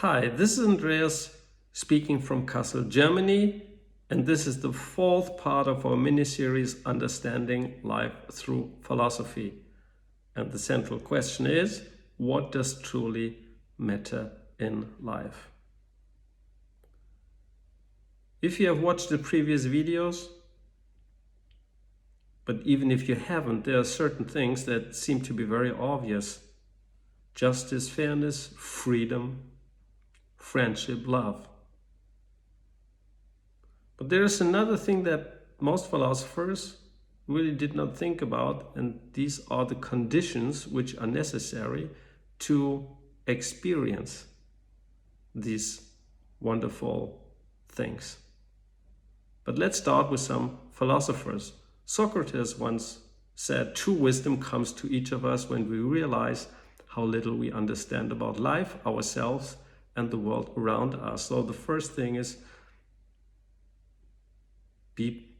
Hi, this is Andreas speaking from Kassel, Germany, and this is the fourth part of our mini-series Understanding Life Through Philosophy. And the central question is, what does truly matter in life? If you have watched the previous videos, but even if you haven't, there are certain things that seem to be very obvious. Justice, fairness, freedom, friendship, love. But there is another thing that most philosophers really did not think about, and these are the conditions which are necessary to experience these wonderful things. But let's start with some philosophers. Socrates once said, true wisdom comes to each of us when we realize how little we understand about life, ourselves, and the world around us. So the first thing is be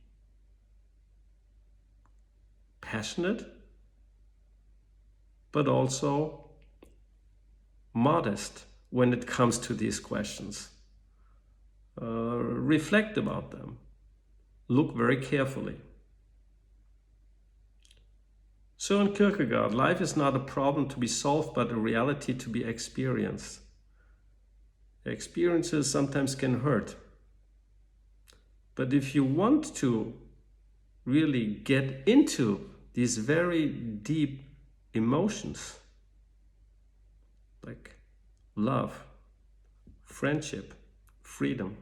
passionate, but also modest when it comes to these questions. Reflect about them. Look very carefully. Søren Kierkegaard, life is not a problem to be solved, but a reality to be experienced. Experiences sometimes can hurt. But if you want to really get into these very deep emotions, like love, friendship, freedom,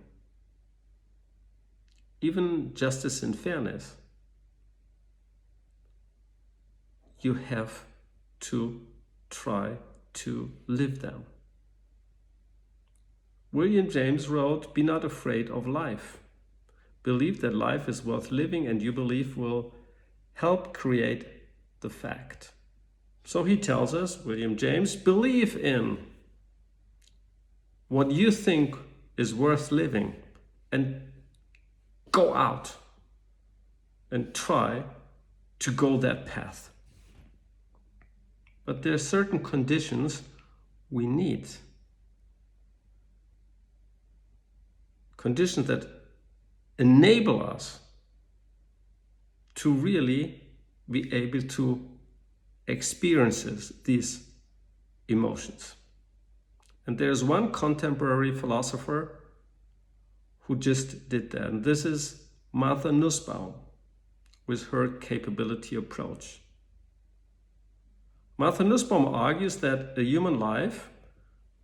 even justice and fairness, you have to try to live them. William James wrote, "Be not afraid of life. Believe that life is worth living, and your belief will help create the fact." So he tells us, William James, believe in what you think is worth living and go out and try to go that path. But there are certain conditions we need. Conditions that enable us to really be able to experience these emotions. And there's one contemporary philosopher who just did that. And this is Martha Nussbaum with her capability approach. Martha Nussbaum argues that a human life,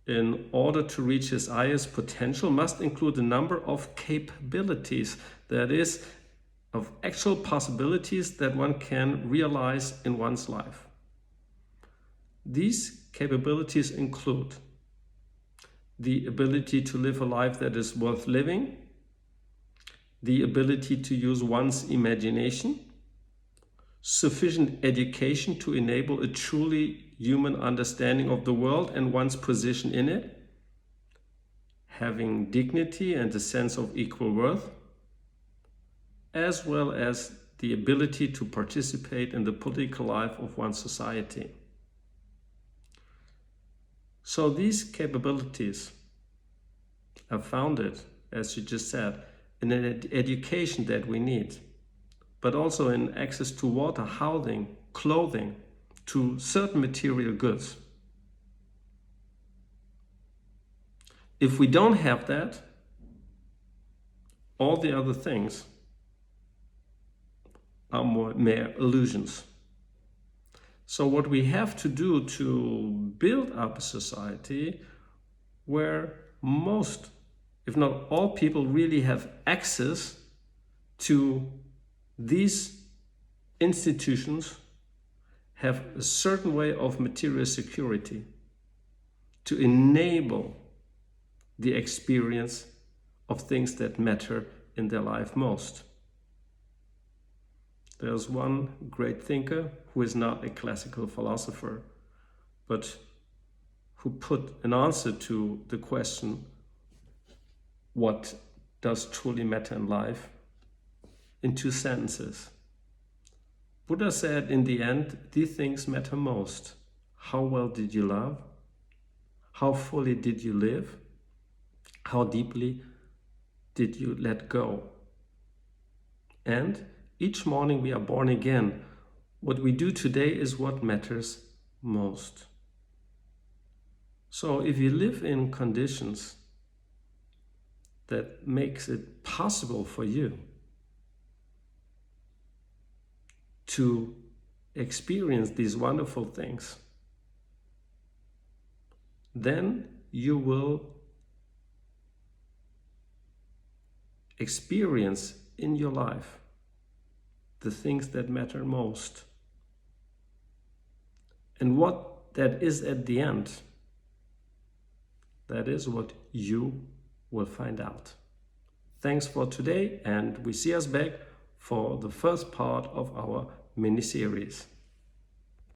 in order to reach its highest potential, must include a number of capabilities, that is, of actual possibilities that one can realize in one's life. These capabilities include the ability to live a life that is worth living, the ability to use one's imagination, sufficient education to enable a truly human understanding of the world and one's position in it, having dignity and a sense of equal worth, as well as the ability to participate in the political life of one's society. So these capabilities are founded, as you just said, in an education that we need, but also in access to water, housing, clothing, to certain material goods. If we don't have that, all the other things are mere illusions. So what we have to do to build up a society where most, if not all people, really have access to these institutions, have a certain way of material security to enable the experience of things that matter in their life most. There's one great thinker who is not a classical philosopher, but who put an answer to the question, what does truly matter in life, in 2 sentences. Buddha said, in the end, these things matter most. How well did you love? How fully did you live? How deeply did you let go? And each morning we are born again. What we do today is what matters most. So if you live in conditions that makes it possible for you to experience these wonderful things, then you will experience in your life the things that matter most. And what that is at the end, that is what you will find out. Thanks for today, and we see us back for the first part of our mini-series.